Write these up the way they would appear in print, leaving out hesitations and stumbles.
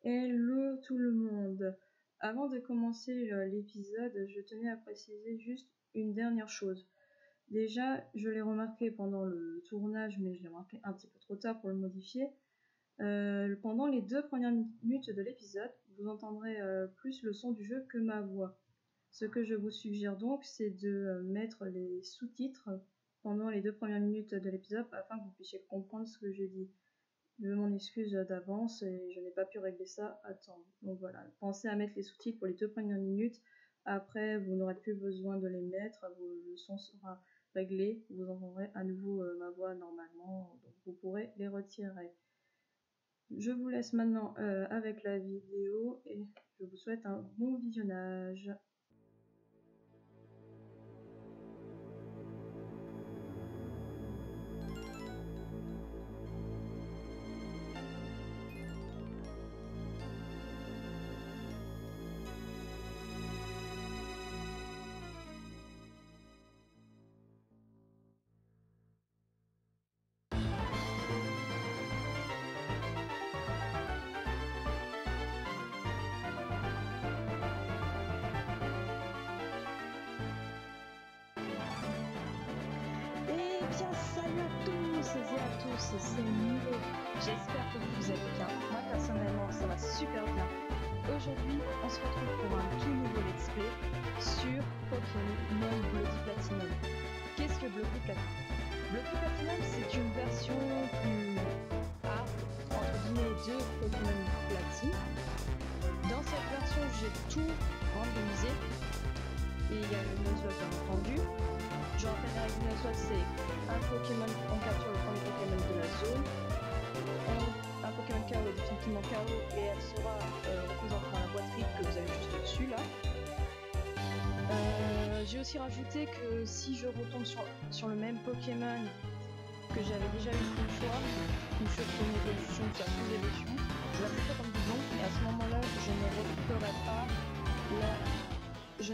Hello tout le monde. Avant de commencer l'épisode, je tenais à préciser juste une dernière chose. Déjà, je l'ai remarqué pendant le tournage, mais je l'ai remarqué un petit peu trop tard pour le modifier. Pendant les 2 premières minutes de l'épisode, vous entendrez plus le son du jeu que ma voix. Ce que je vous suggère donc, c'est de mettre les sous-titres pendant les 2 premières minutes de l'épisode afin que vous puissiez comprendre ce que j'ai dit. Je m'en excuse d'avance et je n'ai pas pu régler ça à temps. Donc voilà, pensez à mettre les sous-titres pour les 2 premières minutes. Après, vous n'aurez plus besoin de les mettre, le son sera réglé, vous entendrez à nouveau ma voix normalement, donc vous pourrez les retirer. Je vous laisse maintenant avec la vidéo et je vous souhaite un bon visionnage. C'est Milo. J'espère que vous allez bien. Moi personnellement ça va super bien. Aujourd'hui on se retrouve pour un tout nouveau let's play sur Pokémon Bloody Platinum. Qu'est-ce que Bloody Platinum? Bloody Platinum c'est une version plus hard entre guillemets de Pokémon Platine. Dans cette version j'ai tout randomisé et il y a le Nuzlocke bien entendu. Je rappelle la règle Nuzlocke, c'est un Pokémon, on capture le premier Pokémon de la zone. Un Pokémon KO est définitivement KO et elle sera représentée dans la boîte RIP que vous avez juste au-dessus là. J'ai aussi rajouté que si je retombe sur le même Pokémon que j'avais déjà eu une fois, ou sur une évolution, sur la sous-évolution, je l'appliquerai comme bidon et à ce moment-là, je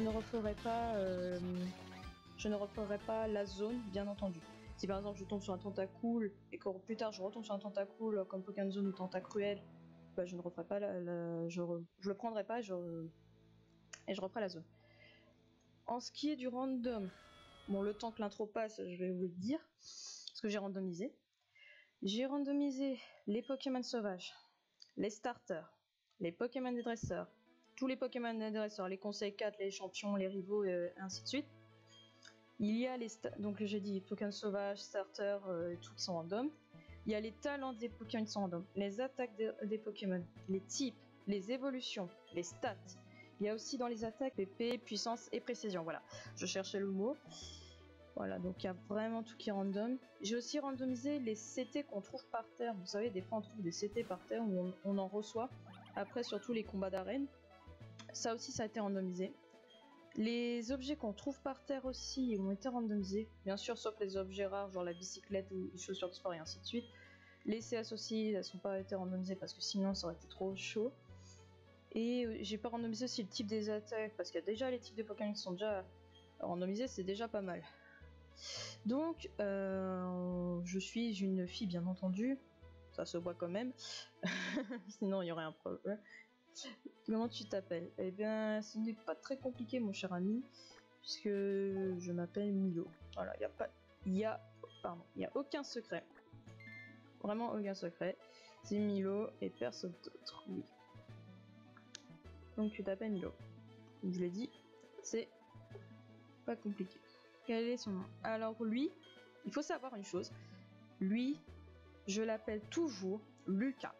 ne referai pas la zone, bien entendu. Si par exemple je tombe sur un Tentacool et que plus tard je retombe sur un Tentacool comme Pokémon Zone ou Tentacruel, bah, je ne referai pas je le prendrai pas et je referai la zone. En ce qui est du random, bon le temps que l'intro passe, je vais vous le dire, ce que j'ai randomisé. J'ai randomisé les Pokémon sauvages, les starters, les Pokémon des dresseurs, tous les Pokémon des dresseurs, les conseils 4, les champions, les rivaux et ainsi de suite. Il y a donc j'ai dit Pokémon sauvages, starters, tout qui sont random. Il y a les talents des Pokémon qui sont random, les attaques des Pokémon, les types, les évolutions, les stats. Il y a aussi dans les attaques PP, puissance et précision. Voilà, je cherchais le mot. Voilà, donc il y a vraiment tout qui est random. J'ai aussi randomisé les CT qu'on trouve par terre. Vous savez, des fois on trouve des CT par terre où on en reçoit. Après, surtout les combats d'arène. Ça aussi, ça a été randomisé. Les objets qu'on trouve par terre aussi ont été randomisés, bien sûr, sauf les objets rares, genre la bicyclette ou les chaussures de sport et ainsi de suite. Les CS aussi, elles sont pas été randomisées parce que sinon ça aurait été trop chaud. Et j'ai pas randomisé aussi le type des attaques parce qu'il y a déjà les types de Pokémon qui sont déjà randomisés, c'est déjà pas mal. Donc, je suis une fille, bien entendu, ça se voit quand même, sinon il y aurait un problème. Comment tu t'appelles? Eh bien, ce n'est pas très compliqué, mon cher ami, puisque je m'appelle Milo. Voilà, il y a aucun secret. Vraiment aucun secret. C'est Milo et personne d'autre, oui. Donc tu t'appelles Milo. Comme je l'ai dit, c'est pas compliqué. Quel est son nom? Alors lui, il faut savoir une chose. Lui, je l'appelle toujours Lucas.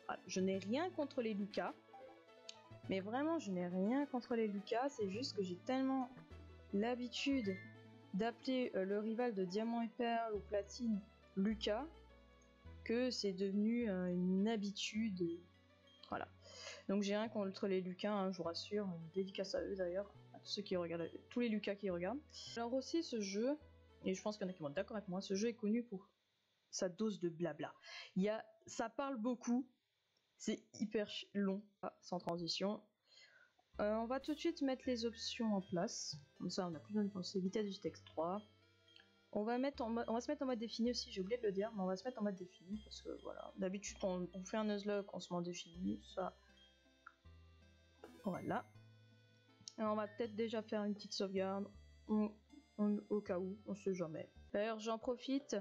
Voilà, je n'ai rien contre les Lucas. Mais vraiment, je n'ai rien contre les Lucas, c'est juste que j'ai tellement l'habitude d'appeler le rival de Diamant et Perle ou Platine Lucas que c'est devenu une habitude. Voilà. Donc j'ai rien contre les Lucas, hein, je vous rassure, une dédicace à eux d'ailleurs, à tous ceux qui regardent, tous les Lucas qui regardent. Alors aussi ce jeu, et je pense qu'il y en a qui vont être d'accord avec moi, ce jeu est connu pour sa dose de blabla. Ça parle beaucoup. C'est hyper long, sans transition. On va tout de suite mettre les options en place. Comme ça, on n'a plus besoin de penser. Vitesse du texte 3. On va se mettre en mode défini aussi, j'ai oublié de le dire, mais on va se mettre en mode défini parce que voilà. D'habitude, on fait un Nuzlocke, on se met en défini. Ça, Voilà. Et on va peut-être déjà faire une petite sauvegarde. Au cas où, on sait jamais. D'ailleurs, j'en profite.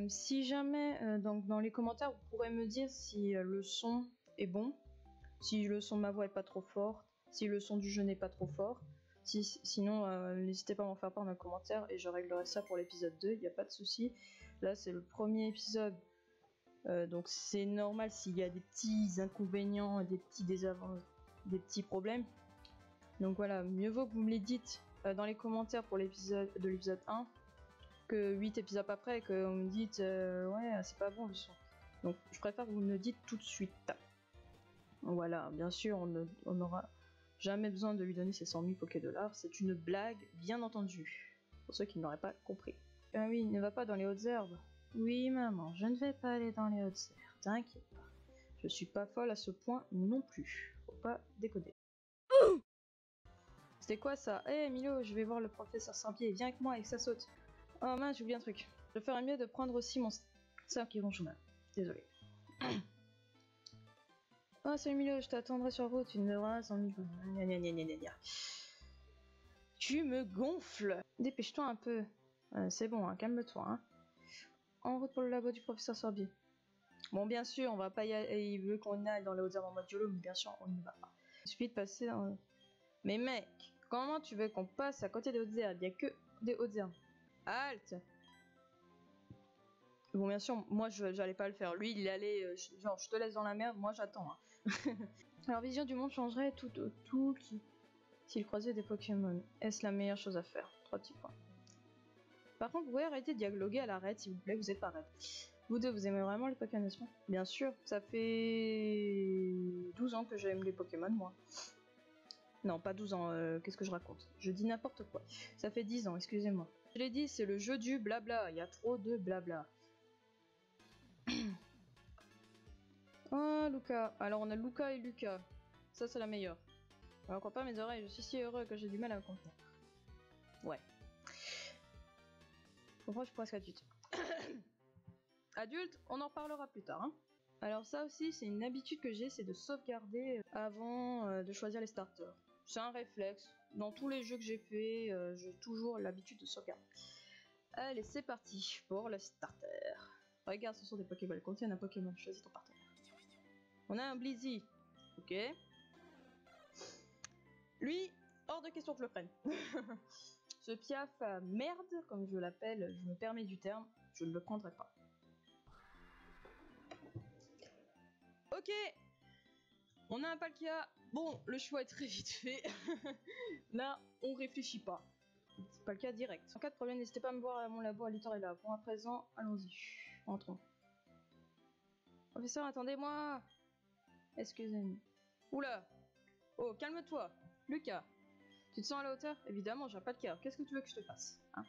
Si jamais, donc dans les commentaires, vous pourrez me dire si le son est bon, si le son de ma voix est pas trop fort, si le son du jeu n'est pas trop fort. Sinon, n'hésitez pas à m'en faire part dans les commentaires et je réglerai ça pour l'épisode 2, il n'y a pas de souci. Là, c'est le premier épisode, donc c'est normal s'il y a des petits inconvénients, des petits désavantages, des petits problèmes. Donc voilà, mieux vaut que vous me les dites dans les commentaires pour l'épisode 1 que 8 épisodes après que vous me dites ouais c'est pas bon le son. Donc je préfère que vous me le dites tout de suite. Voilà, bien sûr on n'aura jamais besoin de lui donner ses 100 000 $, c'est une blague bien entendu, pour ceux qui n'auraient pas compris. Ah oui, ne va pas dans les hautes herbes. Oui maman, je ne vais pas aller dans les hautes herbes, t'inquiète pas. Je suis pas folle à ce point non plus, faut pas décoder. C'était quoi ça? Eh Milo, je vais voir le professeur Sampier, viens avec moi avec sa saute. Oh mince, j'ai oublié un truc. Je ferais mieux de prendre aussi mon sac qui vont chemin. Désolé. Oh salut Milo, je t'attendrai sur route, tu ne devras sans niveau. Tu me gonfles. Dépêche-toi un peu. C'est bon, hein, calme-toi. Hein. En route pour le labo du professeur Sorbier. Bon, bien sûr, on va pas y aller. Il veut qu'on aille dans les hautes herbes en mode YOLO, mais bien sûr, on ne va pas. Il suffit de passer dans... Mais mec, comment tu veux qu'on passe à côté des hautes herbes? Il n'y a que des hautes herbes. Halte! Bon, bien sûr, moi j'allais pas le faire. Lui, il allait, genre, je te laisse dans la merde, moi j'attends. Hein. Alors, vision du monde changerait tout s'il croisait des Pokémon. Est-ce la meilleure chose à faire? 3 petits points. Par contre, vous pouvez arrêter de dialoguer à l'arrêt, s'il vous plaît, vous êtes pas raide. Vous deux, vous aimez vraiment les Pokémon, n'est-ce pas? Bien sûr, ça fait 12 ans que j'aime les Pokémon, moi. Non, pas 12 ans, qu'est-ce que je raconte? Je dis n'importe quoi. Ça fait 10 ans, excusez-moi. Je l'ai dit, c'est le jeu du blabla, il y a trop de blabla. Oh, Luca. Alors, on a Luca et Lucas. Ça, c'est la meilleure. Alors, crois pas mes oreilles, je suis si heureux que j'ai du mal à me contenir. Ouais. Pourquoi je suis presque adulte? Adulte, on en reparlera plus tard. Hein. Alors, ça aussi, c'est une habitude que j'ai, c'est de sauvegarder avant de choisir les starters. C'est un réflexe. Dans tous les jeux que j'ai fait, j'ai toujours l'habitude de sauvegarder. Allez, c'est parti pour le starter. Regarde, ce sont des Pokéballs. Elles contiennent un Pokémon. Choisis ton partenaire. On a un Blizzy. Ok. Lui, hors de question que je le prenne. Ce piaf à merde, comme je l'appelle, je me permets du terme, je ne le prendrai pas. Ok. On a un Palkia. Bon, le choix est très vite fait. Là, on réfléchit pas. C'est Palkia direct. En cas de problème, n'hésitez pas à me voir à mon labo à Littorella. Pour à présent, allons-y. Entrons. Professeur, attendez-moi. Excusez-moi. Oula. Oh, calme-toi. Lucas. Tu te sens à la hauteur? Évidemment, j'ai pas de cœur. Qu'est-ce que tu veux que je te fasse? Hein?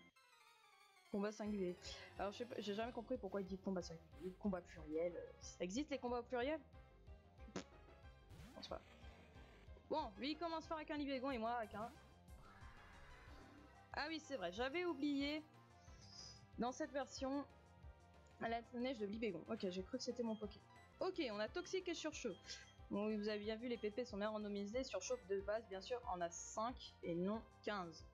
Combat singulier. Alors, j'ai jamais compris pourquoi il dit combat singulier. Combat pluriel. Ça existe les combats au pluriel? Je pense pas. Bon, lui il commence fort avec un Libégon et moi avec un... Ah oui, c'est vrai, j'avais oublié dans cette version la neige de Libégon. Ok, j'ai cru que c'était mon Poké. Ok, on a Toxique et Surchauffe. Bon, vous avez bien vu, les PP sont bien randomisés. Surchauffe de base, bien sûr, on a 5 et non 15.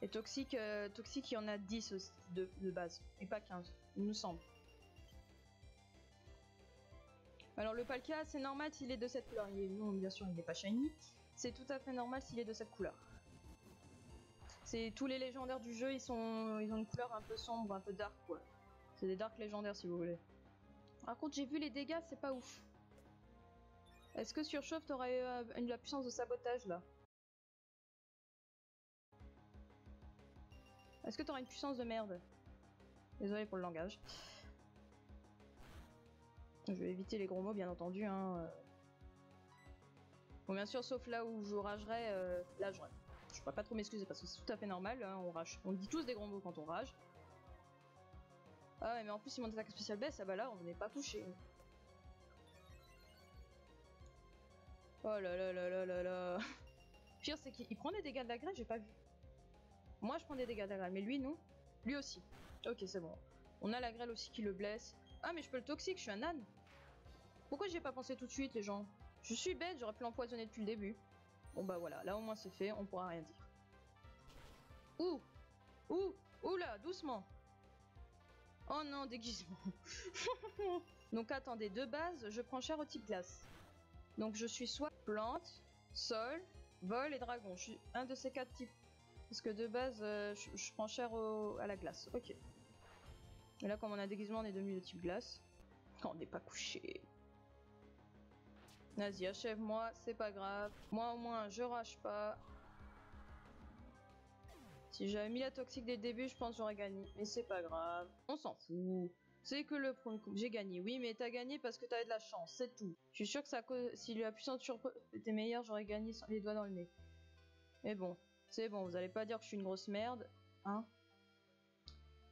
Et Toxique, il y en a 10 aussi de base, et pas 15, il nous semble. Alors le Palkia, c'est normal s'il est de cette couleur. Non, bien sûr, il n'est pas shiny. C'est tout à fait normal s'il est de cette couleur. C'est tous les légendaires du jeu, ils ont une couleur un peu sombre, un peu dark, quoi. C'est des dark légendaires, si vous voulez. Par contre, j'ai vu les dégâts, c'est pas ouf. Est-ce que Surchauffe t'aurais eu la puissance de sabotage, là? Est-ce que t'aurais une puissance de merde? Désolé pour le langage. Je vais éviter les gros mots, bien entendu. Hein. Bon, bien sûr, sauf là où je ragerais, là je rage. Je pourrais pas trop m'excuser parce que c'est tout à fait normal, hein, on rage. On dit tous des gros mots quand on rage. Ah ouais, mais en plus, si mon attaque spéciale baisse, ah bah là, on n'est pas touché. Oh là là là là là là. Pire, c'est qu'il prend des dégâts de la grêle, j'ai pas vu. Moi, je prends des dégâts de la grêle, mais lui, non. Lui aussi. Ok, c'est bon. On a la grêle aussi qui le blesse. Ah, mais je peux le toxique, je suis un âne. Pourquoi j'y ai pas pensé tout de suite, les gens? Je suis bête, j'aurais pu l'empoisonner depuis le début. Bon bah voilà, là au moins c'est fait, on pourra rien dire. Ouh! Ouh! Ouh là, doucement! Oh non, déguisement. Donc attendez, de base, je prends cher au type glace. Donc je suis soit plante, sol, vol et dragon. Je suis un de ces 4 types. Parce que de base, je prends cher à la glace. Ok. Et là, comme on a un déguisement, on est devenu de type glace. Oh, on n'est pas couché. Vas-y, achève-moi, c'est pas grave. Moi au moins, je rage pas. Si j'avais mis la toxique dès le début, je pense que j'aurais gagné. Mais c'est pas grave. On s'en fout. C'est que le premier coup. J'ai gagné. Oui, mais t'as gagné parce que t'avais de la chance. C'est tout. Je suis sûr que ça, si la puissance turbo était meilleure, j'aurais gagné sans les doigts dans le nez. Mais bon, c'est bon. Vous allez pas dire que je suis une grosse merde. Hein?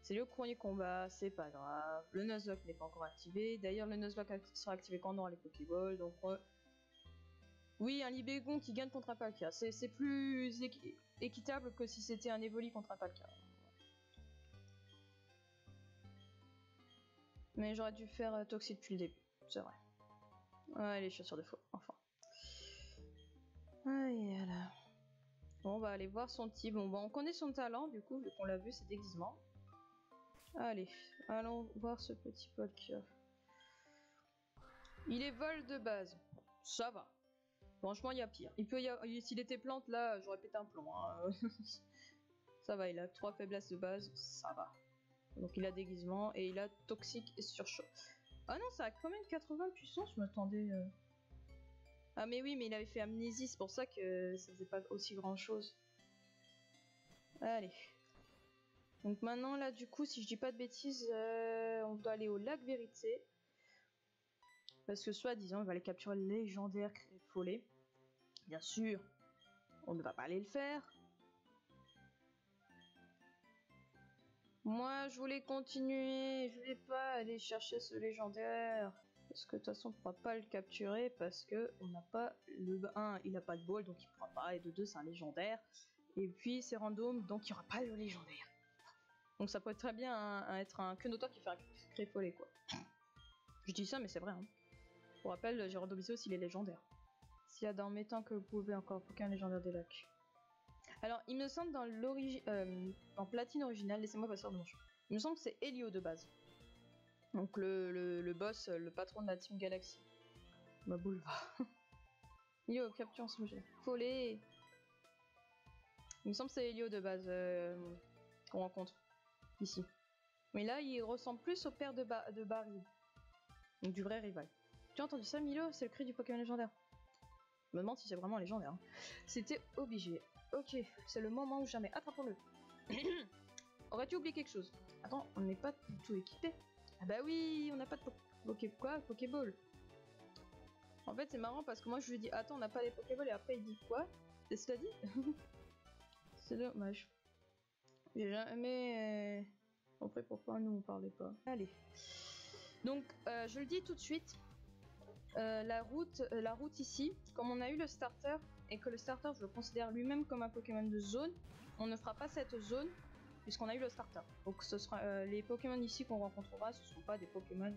C'est le premier combat. C'est pas grave. Le Nuzlocke n'est pas encore activé. D'ailleurs, le Nuzlocke sera activé quand on aura les Pokéballs. Donc, oui, un Libégon qui gagne contre un Palkia. C'est plus équitable que si c'était un Evoli contre un Palkia. Mais j'aurais dû faire Toxic depuis le début, c'est vrai. Ouais, les chaussures de faux, enfin. Aïe, là. Bon, on va aller voir son type. Bon, bah, on connaît son talent, du coup, vu qu'on l'a vu, c'est déguisement. Allez, allons voir ce petit Palkia. Il est vol de base. Ça va. Franchement, il y a pire. S'il était plante, là, j'aurais pété un plomb. Hein. Ça va, il a 3 faiblesses de base, ça va. Donc il a déguisement et il a toxique et surchauffe. Ah non, ça a quand même 80 puissance, je m'attendais... Ah mais oui, mais il avait fait amnésie, c'est pour ça que ça faisait pas aussi grand chose. Allez. Donc maintenant là du coup, si je dis pas de bêtises, on doit aller au lac Vérité. Parce que soi-disant, il va aller capturer le légendaire Follet. Bien sûr, on ne va pas aller le faire. Moi, je voulais continuer, je voulais pas aller chercher ce légendaire. Parce que de toute façon, on ne pourra pas le capturer parce que on n'a pas le 1, il n'a pas de ball donc il ne pourra pas. Et de 2, c'est un légendaire. Et puis c'est random donc il n'y aura pas le légendaire. Donc ça pourrait très bien être un Kenota qui fait un Créfollet quoi. Je dis ça, mais c'est vrai. Hein. Pour rappel, j'ai randomisé aussi les légendaires. S'il y a dans mes temps que vous pouvez encore aucun légendaire des lacs. Alors, il me semble dans Platine original, laissez-moi passer de mon choix. Il me semble que c'est Helio de base. Donc le boss, le patron de la Team Galaxy. Ma boule va. Yo, capture ce sujet. Follet. Il me semble que c'est Helio de base qu'on rencontre ici. Mais là, il ressemble plus au père de Barry. Donc du vrai rival. Tu as entendu ça, Milo? C'est le cri du Pokémon légendaire. Je me demande si c'est vraiment légendaire. Hein. C'était obligé. Ok, c'est le moment ou jamais. Attrapons-le. Aurais-tu oublié quelque chose? Attends, on n'est pas du tout équipé. Ah bah oui, on n'a pas de Pokéball. En fait, c'est marrant parce que moi je lui dis attends, on n'a pas les Pokéballs et après il dit quoi? Qu'est-ce que t'as dit? C'est dommage. J'ai jamais compris pourquoi nous on parlait pas. Allez. Donc, je le dis tout de suite. La route ici, comme on a eu le starter et que le starter je le considère lui-même comme un Pokémon de zone, on ne fera pas cette zone puisqu'on a eu le starter. Donc ce sera les Pokémon ici qu'on rencontrera, ce ne seront pas des Pokémon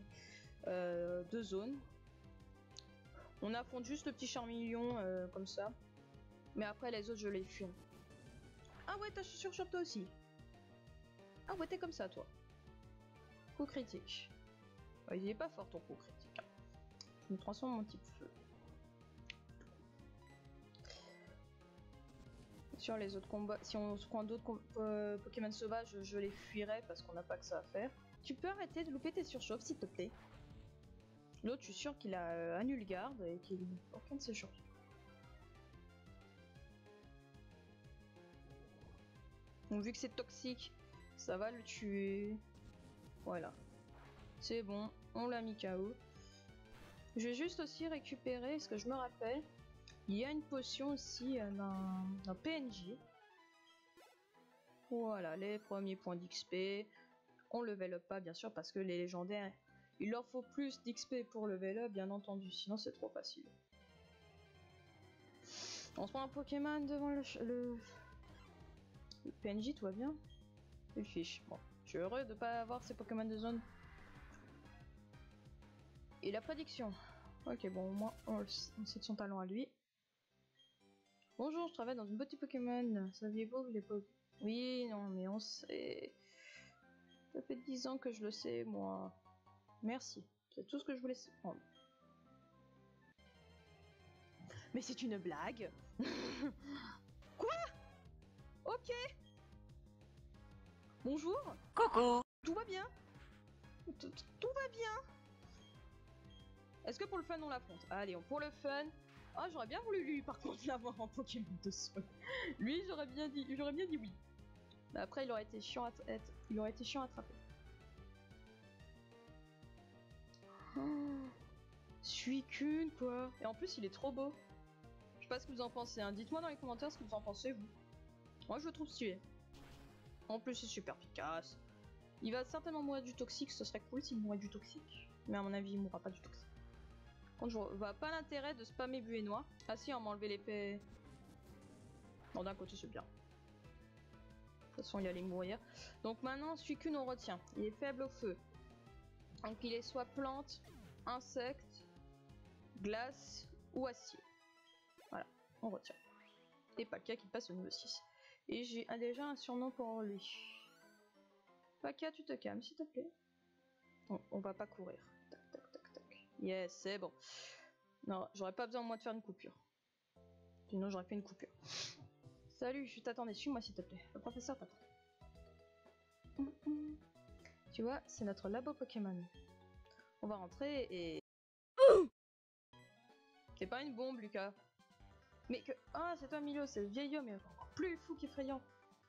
de zone. On affronte juste le petit Charmeleon comme ça, mais après les autres je les fuis. Ah ouais, t'as surshot toi aussi. Ah ouais, t'es comme ça toi. Coup critique. Ouais, il est pas fort ton coup critique. Je me transforme en type feu. Sur les autres combats, si on se prend d'autres Pokémon sauvages, je les fuirai parce qu'on n'a pas que ça à faire. Tu peux arrêter de louper tes surchauffes s'il te plaît. L'autre, je suis sûr qu'il a un Nulgarde et qu'il n'a aucun de ses surchauffes. Donc vu que c'est toxique, ça va le tuer. Voilà. C'est bon, on l'a mis KO. Je vais juste aussi récupérer, ce que je me rappelle, il y a une potion aussi d'un PNJ. Voilà, les premiers points d'XP. On level up pas bien sûr parce que les légendaires, il leur faut plus d'XP pour level up bien entendu, sinon c'est trop facile. On se prend un Pokémon devant le PNJ, tout va bien. Il fiche. Bon, je suis heureux de pas avoir ces Pokémon de zone. Et la prédiction. Ok, bon, au moins, on sait de son talent à lui. Bonjour, je travaille dans une boutique Pokémon. Saviez-vous les Pokémon? Oui, non, mais on sait. Ça fait 10 ans que je le sais, moi. Merci. C'est tout ce que je voulais prendre. Mais c'est une blague. Quoi? Ok. Bonjour. Coucou. Tout va bien? Tout va bien? Est-ce que pour le fun on l'affronte? Allez, pour le fun. Ah, j'aurais bien voulu lui par contre l'avoir en Pokémon de soin. Lui, j'aurais bien dit oui. Mais après, il aurait été chiant à attraper. Oh, Suicune quoi. Et en plus, il est trop beau. Je sais pas ce que vous en pensez. Hein. Dites-moi dans les commentaires ce que vous en pensez vous. Moi, je le trouve stylé. En plus, c'est super efficace. Il va certainement mourir du toxique. Ce serait cool s'il mourait du toxique. Mais à mon avis, il mourra pas du toxique. Quand je vois pas l'intérêt de spammer buée noire. Ah si, on m'a enlevé l'épée. Bon, d'un côté, c'est bien. De toute façon, il allait mourir. Donc maintenant, Suicune, on retient. Il est faible au feu. Donc il est soit plante, insecte, glace ou acier. Voilà, on retient. Et Palkia qui passe au niveau 6. Et j'ai déjà un surnom pour lui. Palkia, tu te calmes, s'il te plaît. On va pas courir. Tac, tac, tac, tac. Yes, c'est bon. Non, j'aurais pas besoin moi de faire une coupure. Sinon, j'aurais fait une coupure. Salut, je t'attendais. Suis-moi, s'il te plaît. Le professeur t'attend. Tu vois, c'est notre labo Pokémon. On va rentrer et... C'est pas une bombe, Lucas. Mais que... Ah, c'est toi, Milo, c'est le vieil homme, mais encore plus fou qu'effrayant.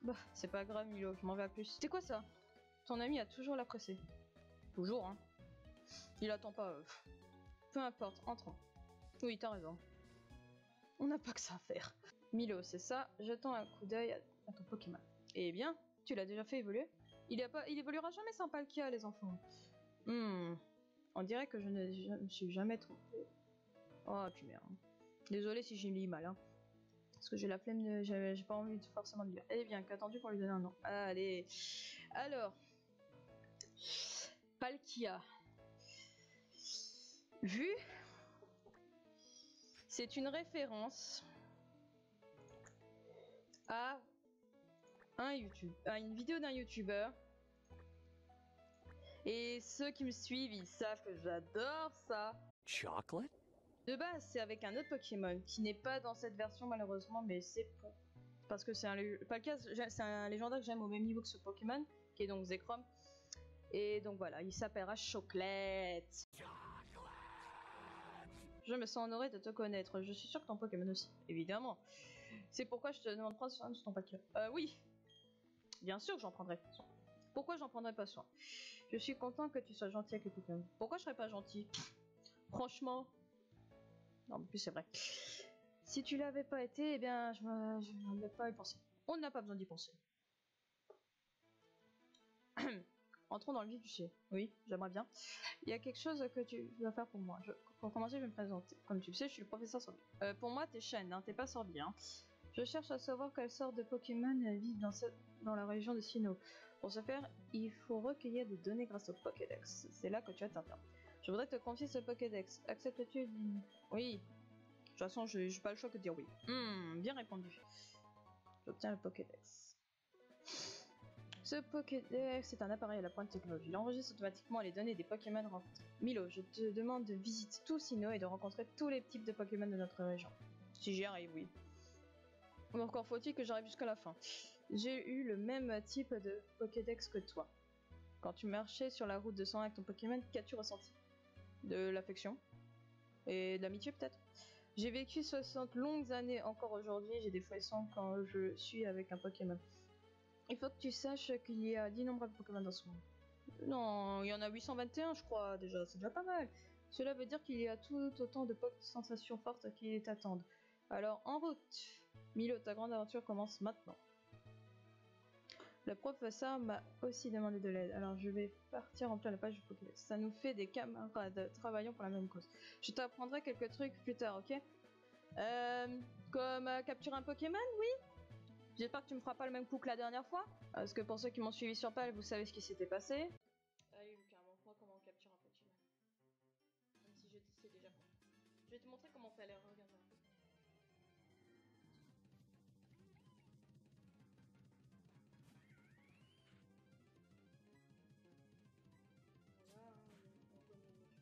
Bah, c'est pas grave, Milo, je m'en vais à plus. C'est quoi ça? Ton ami a toujours la pressée. Toujours, hein. Il attend pas... Peu importe, entrons. Oui, t'as raison. On n'a pas que ça à faire. Milo, c'est ça, jetons un coup d'œil à ton Pokémon. Eh bien, tu l'as déjà fait évoluer? Il évoluera jamais sans Palkia, les enfants. On dirait que je ne me suis jamais trompé. Oh, tu merde. Désolé si j'ai lis mal, hein. Parce que j'ai la flemme de... J'ai pas envie forcément de lire. Eh bien, qu'attendu pour lui donner un nom? Allez. Alors. Palkia. Vu. C'est une référence à une vidéo d'un youtubeur. Et ceux qui me suivent, ils savent que j'adore ça. Chocolate? De base, c'est avec un autre Pokémon qui n'est pas dans cette version malheureusement, mais c'est pour... Parce que c'est Palkia, c'est un légendaire que j'aime au même niveau que ce Pokémon, qui est donc Zekrom. Et donc voilà, il s'appellera Chocolate. Je me sens honoré de te connaître. Je suis sûr que ton Pokémon aussi, évidemment. C'est pourquoi je te demande prendre soin de ton Palkia. Oui, bien sûr que j'en prendrai soin. Pourquoi j'en prendrais pas soin? Je suis content que tu sois gentil avec les Pokémon. Pourquoi je serais pas gentil? Franchement. Non, en plus c'est vrai. Si tu l'avais pas été, eh bien, je n'en ai pas y pensé. On n'a pas besoin d'y penser. Entrons dans le vif du sujet. Oui, j'aimerais bien. Il y a quelque chose que tu dois faire pour moi. Pour commencer, je vais me présenter. Comme tu le sais, je suis le professeur Sorbi. Pour moi, t'es Shen, hein, t'es pas Sorbi. Hein. Je cherche à savoir quelle sorte de Pokémon vivent dans la région de Sinnoh. Pour ce faire, il faut recueillir des données grâce au Pokédex. C'est là que tu interviens. Je voudrais te confier ce Pokédex. Acceptes-tu? Oui. De toute façon, j'ai pas le choix que de dire oui. Bien répondu. J'obtiens le Pokédex. Ce Pokédex est un appareil à la pointe technologie. Il enregistre automatiquement les données des Pokémon rencontrés. Milo, je te demande de visiter tout Sinnoh et de rencontrer tous les types de Pokémon de notre région. Si j'y arrive, oui. Mais encore faut-il que j'arrive jusqu'à la fin. J'ai eu le même type de Pokédex que toi. Quand tu marchais sur la route de sang avec ton Pokémon, qu'as-tu ressenti? De l'affection? Et de l'amitié peut-être? J'ai vécu 60 longues années, encore aujourd'hui, j'ai des frissons quand je suis avec un Pokémon. Il faut que tu saches qu'il y a d'innombrables Pokémon dans ce monde. Non, il y en a 821 je crois déjà, c'est déjà pas mal. Cela veut dire qu'il y a tout autant de sensations fortes qui t'attendent. Alors en route. Milo, ta grande aventure commence maintenant. Le professeur m'a aussi demandé de l'aide, alors je vais partir remplir la page du Pokédex. Ça nous fait des camarades, travaillons pour la même cause. Je t'apprendrai quelques trucs plus tard, ok? Comme capturer un Pokémon, oui? J'espère que tu me feras pas le même coup que la dernière fois. Parce que pour ceux qui m'ont suivi sur Pal, vous savez ce qui s'était passé. Allez Lucas, montre-moi comment on capture un Pokémon. Même si je sais déjà pas. te montrer comment on fait. Allez, regarde. Voilà, on connaît le jeu.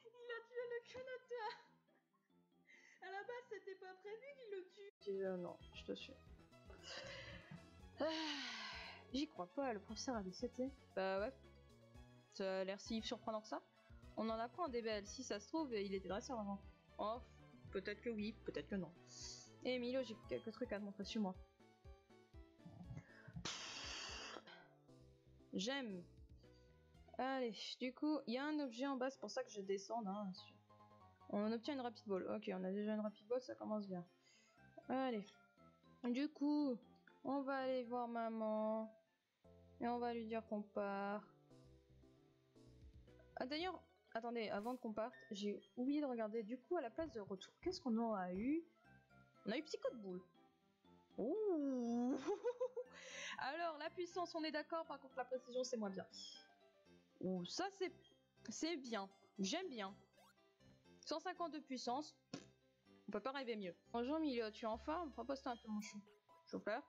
Il a tué le Kanata. À la base, c'était pas prévu qu'il le tue. Non, je te suis. J'y crois pas, le professeur a décédé. Bah ouais. Ça a l'air si surprenant que ça. On en apprend un DBL, si ça se trouve, il était dresseur avant. Oh, peut-être que oui, peut-être que non. Et Milo, j'ai quelques trucs à te montrer sur moi. J'aime. Allez, du coup, il y a un objet en bas, c'est pour ça que je descends. Hein, on obtient une rapid ball. Ok, on a déjà une rapid ball, ça commence bien. Allez. Du coup, on va aller voir maman. Et on va lui dire qu'on part. Ah, d'ailleurs, attendez, avant qu'on parte, j'ai oublié de regarder. Du coup, à la place de retour, qu'est-ce qu'on aura eu? On a eu Psycho de boule. Ouh. Alors, la puissance, on est d'accord. Par contre, la précision, c'est moins bien. Ouh, ça, c'est bien. J'aime bien. 150 de puissance. On peut pas rêver mieux. Bonjour, Milo, tu es en forme? Repose-toi un peu, mon chou. Chauffeur.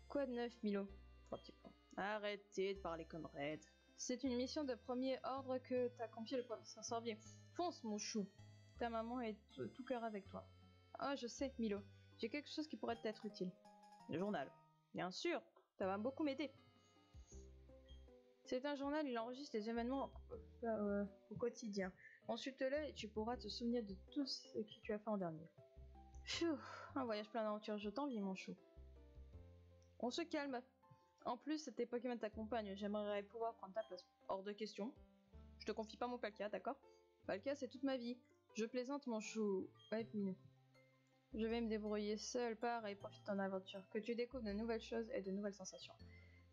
Quoi de neuf, Milo? 3 petits points. Arrêtez de parler comme Red. C'est une mission de premier ordre que t'as confié le professeur Sorbier. Fonce, mon chou. Ta maman est tout cœur avec toi. Ah, je sais, Milo. J'ai quelque chose qui pourrait t'être utile. Le journal. Bien sûr, ça va beaucoup m'aider. C'est un journal, il enregistre les événements au quotidien. Consulte-le et tu pourras te souvenir de tout ce que tu as fait en dernier. Pfiou, un voyage plein d'aventures, je t'envie, mon chou. On se calme. En plus, tes Pokémon t'accompagnent, j'aimerais pouvoir prendre ta place. Hors de question. Je te confie pas mon Palkia, d'accord? Palkia, c'est toute ma vie. Je plaisante, mon chou. Ouais, minou. Je vais me débrouiller seul, pars et profite de ton aventure. Que tu découvres de nouvelles choses et de nouvelles sensations.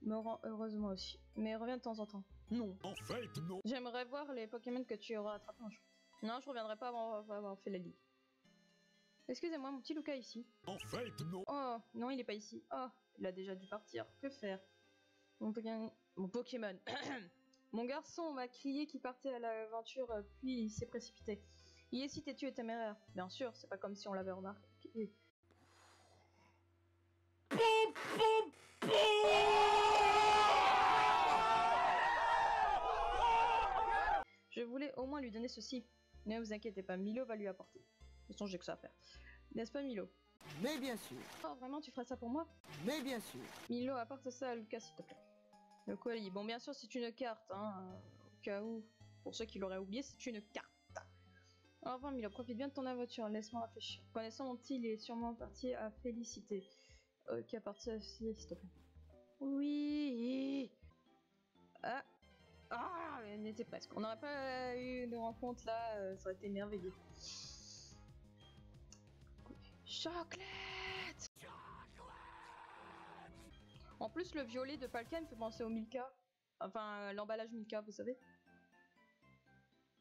Me rend heureusement aussi. Mais reviens de temps en temps. Non. En fait, non. J'aimerais voir les Pokémon que tu auras attrapés, mon chou. Non, je reviendrai pas avant avoir fait la ligue. Excusez-moi, mon petit Luca ici. En fait, non. Oh, non, il est pas ici. Oh, il a déjà dû partir. Que faire? Mon Pokémon. Mon garçon m'a crié qu'il partait à l'aventure, puis il s'est précipité. Il est si têtu et téméraire. Bien sûr, c'est pas comme si on l'avait remarqué. Je voulais au moins lui donner ceci. Ne vous inquiétez pas, Milo va lui apporter. De toute façon, j'ai que ça à faire. N'est-ce pas, Milo? Mais bien sûr, Oh, vraiment, tu ferais ça pour moi? mais bien sûr. Milo, apporte ça à Lucas, s'il te plaît. Le colis. Bon, bien sûr, c'est une carte, hein, au cas où. Pour ceux qui l'auraient oublié, c'est une carte. Au revoir, Milo, profite bien de ton aventure, laisse-moi réfléchir. Connaissant mon petit, il est sûrement parti à féliciter. Ok, à partir ici, s'il te plaît. Oui. Ah, elle était presque. On n'aurait pas eu de rencontre là, ça aurait été merveilleux. Chocolat. En plus, le violet de Palkia me fait penser au Milka. Enfin, l'emballage Milka, vous savez.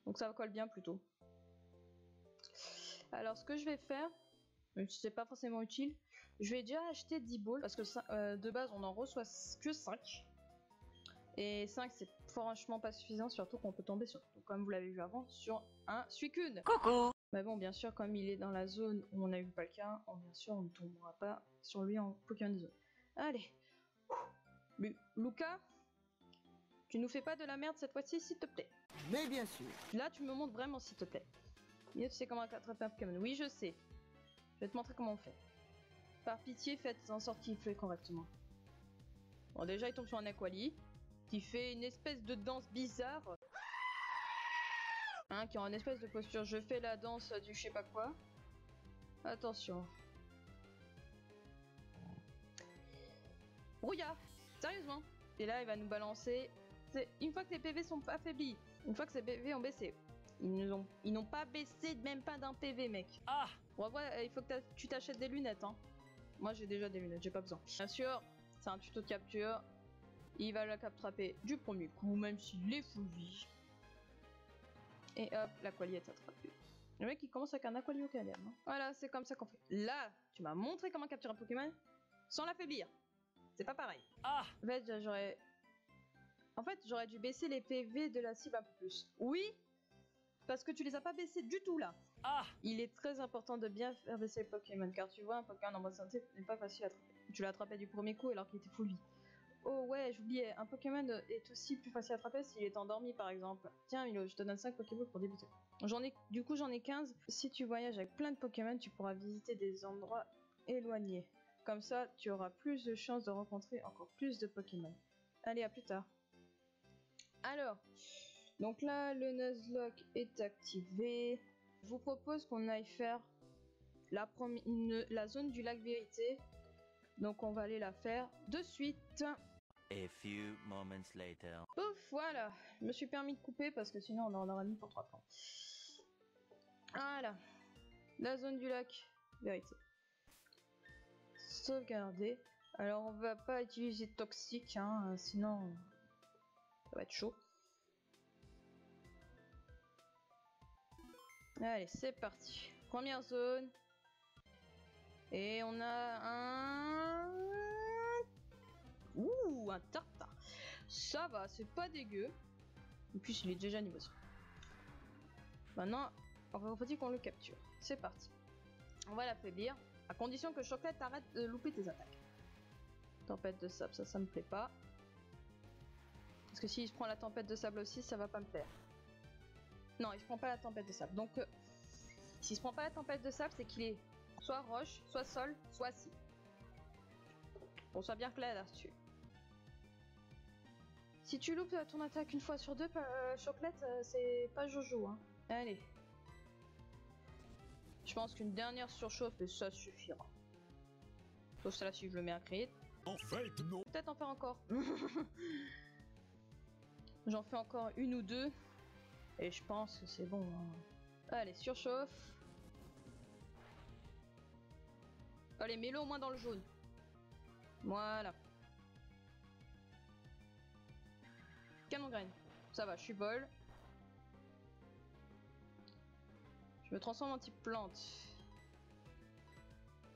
Donc ça colle bien plutôt. Alors, ce que je vais faire, même si c'est pas forcément utile, je vais déjà acheter 10 balls parce que de base, on en reçoit que 5. Et 5, c'est franchement pas suffisant, surtout qu'on peut tomber sur, comme vous l'avez vu avant, sur un Suicune. Coucou. Mais bon, bien sûr, comme il est dans la zone où on a eu Palkia, bien sûr, on ne tombera pas sur lui en Pokémon zone. Allez. Luca, tu nous fais pas de la merde cette fois-ci, s'il te plaît. Mais bien sûr. Là, tu me montres vraiment, s'il te plaît. Mieux, tu sais comment attraper un Pokémon. Oui, je sais. Je vais te montrer comment on fait. Par pitié, faites en sorte qu'il fait correctement. Bon, déjà, il tombe sur un Aquali, qui fait une espèce de danse bizarre. Hein, qui a une espèce de posture. Je fais la danse du je sais pas quoi. Attention. Brouillard. Sérieusement. Et là, il va nous balancer. Une fois que les PV sont affaiblis, une fois que ces PV ont baissé, ils n'ont pas baissé même pas d'un PV, mec. Ah. Revois, il faut que tu t'achètes des lunettes, hein. Moi, j'ai déjà des lunettes, j'ai pas besoin. Bien sûr, c'est un tuto de capture. Il va la attraper du premier coup, même s'il est full vie. Et hop, l'Aquali est attrapé. Le mec, il commence avec un Aquali au calme. Hein. Voilà, c'est comme ça qu'on fait. Là, tu m'as montré comment capturer un Pokémon sans l'affaiblir. C'est pas pareil. Ah! En fait, j'aurais dû baisser les PV de la cible un peu plus. Oui, parce que tu les as pas baissés du tout là. Ah! Il est très important de bien faire baisser les Pokémon, car tu vois, un Pokémon en bonne santé n'est pas facile à attraper. Tu l'as attrapé du premier coup alors qu'il était full vie. Oh ouais, j'oubliais, un Pokémon est aussi plus facile à attraper s'il est endormi par exemple. Tiens Milo, je te donne 5 Pokéballs pour débuter. Du coup j'en ai 15. Si tu voyages avec plein de Pokémon, tu pourras visiter des endroits éloignés. Comme ça, tu auras plus de chances de rencontrer encore plus de Pokémon. Allez, à plus tard. Alors, donc là, le Nuzlocke est activé. Je vous propose qu'on aille faire la zone du lac Vérité. Donc on va aller la faire de suite. A few moments later. Ouf, voilà. Je me suis permis de couper parce que sinon on en aurait mis pour 3 points. Voilà. La zone du lac Vérité. Sauvegarder. Alors on va pas utiliser toxique, hein, sinon ça va être chaud. Allez, c'est parti. Première zone. Et on a un... Ouh, un tartare. Ça va, c'est pas dégueu. En plus, il est déjà niveau 100. Maintenant, on faut qu'on le capture. C'est parti. On va l'affaiblir, à condition que Chocolat arrête de louper tes attaques. Tempête de sable, ça me plaît pas. Parce que s'il se prend la tempête de sable aussi, ça va pas me plaire. Non, il se prend pas la tempête de sable. Donc, s'il se prend pas la tempête de sable, c'est qu'il est soit roche, soit sol, soit acide. Qu'on soit bien clair là-dessus. Si tu loupes ton attaque une fois sur deux, Chocolate, c'est pas Jojo, hein. Allez. Je pense qu'une dernière surchauffe et ça suffira. Sauf celle-là si je le mets à crit. En fait, non. Peut-être en faire encore. J'en fais encore une ou deux. Et je pense que c'est bon. Hein. Allez, surchauffe. Allez, mets-le au moins dans le jaune. Voilà. Canon graine. Ça va, je suis bol. Je me transforme en type plante.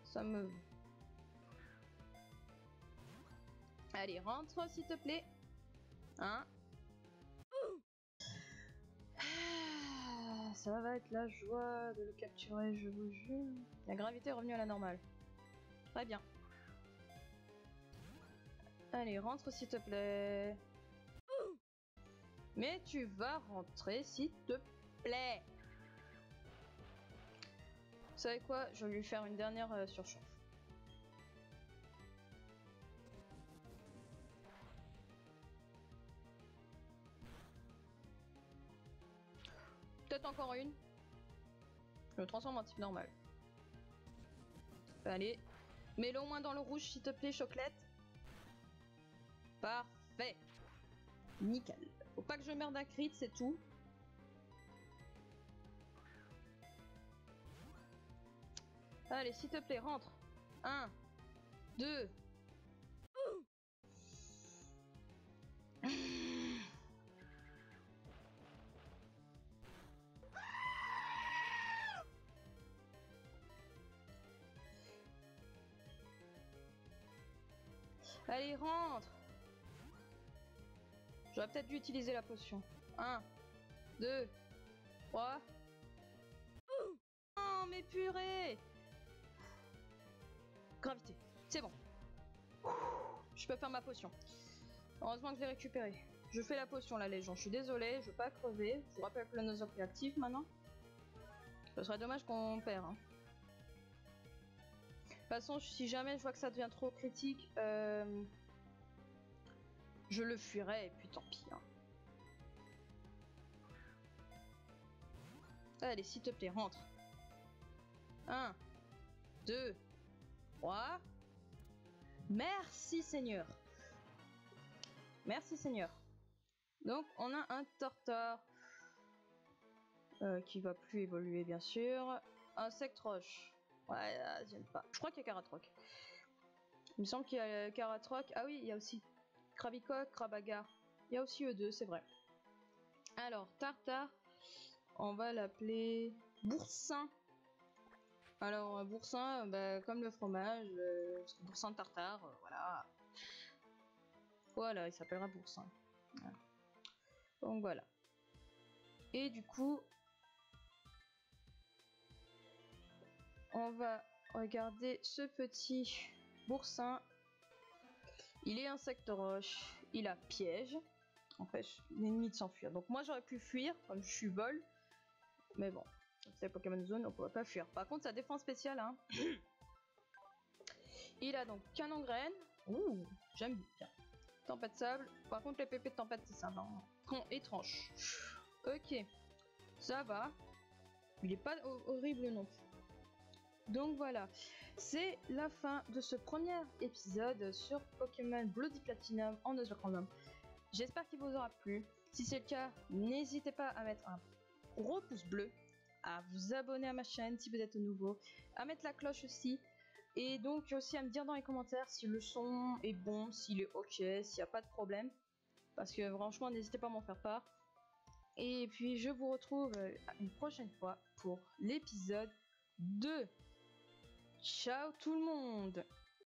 Ça me... Allez, rentre s'il te plaît. Hein? Ça va être la joie de le capturer, je vous jure. La gravité est revenue à la normale. Très bien. Allez, rentre s'il te plaît. Mais tu vas rentrer s'il te plaît. Vous savez quoi? Je vais lui faire une dernière surchauffe. Peut-être encore une. Je me transforme en type normal. Allez. Mets-le au moins dans le rouge s'il te plaît, Chocolate. Parfait. Nickel. Faut pas que je merde un crit, c'est tout. Allez, s'il te plaît, rentre. 1, 2. Allez, rentre. J'aurais peut-être dû utiliser la potion. 1, 2, 3. Oh, mais purée! Gravité, c'est bon. Je peux faire ma potion. Heureusement que je l'ai récupéré. Je fais la potion, la légende. Je suis désolé, je veux pas crever. Je vous rappelle que le Nuzlocke est actif maintenant. Ce serait dommage qu'on perd. Hein. De toute façon, si jamais je vois que ça devient trop critique, je le fuirai et puis tant pis. Hein. Allez, s'il te plaît, rentre. 1, 2, 3. Merci Seigneur. Merci Seigneur. Donc on a un Tortor qui va plus évoluer bien sûr. Insecte roche. Ouais, j'aime pas. Je crois qu'il y a Caratroc. Il me semble qu'il y a Caratroc. Ah oui, il y a aussi Krabicoc, Krabagar. Il y a aussi eux deux, c'est vrai. Alors, Tartare, on va l'appeler Boursin. Alors, Boursin, bah, comme le fromage, Boursin de Tartare, voilà. Voilà, il s'appellera Boursin. Voilà. Donc voilà. Et du coup, on va regarder ce petit Boursin. Il est insecte roche, il a piège, empêche l'ennemi de s'enfuir. Donc moi j'aurais pu fuir, comme je suis vol, mais bon, c'est Pokémon Zone, on pourrait pas fuir. Par contre sa défense spéciale, hein. Il a donc canon graine, ouh, j'aime bien. Tempête sable, par contre les pépés de tempête c'est ça, hein. Con étrange. Ok, ça va, il est pas horrible non plus. Donc voilà, c'est la fin de ce premier épisode sur Pokémon Bloody Platinum en Nuzlocke Random. J'espère qu'il vous aura plu. Si c'est le cas, n'hésitez pas à mettre un gros pouce bleu, à vous abonner à ma chaîne si vous êtes nouveau, à mettre la cloche aussi, et donc aussi à me dire dans les commentaires si le son est bon, s'il est ok, s'il n'y a pas de problème, parce que franchement n'hésitez pas à m'en faire part. Et puis je vous retrouve une prochaine fois pour l'épisode 2. Ciao tout le monde!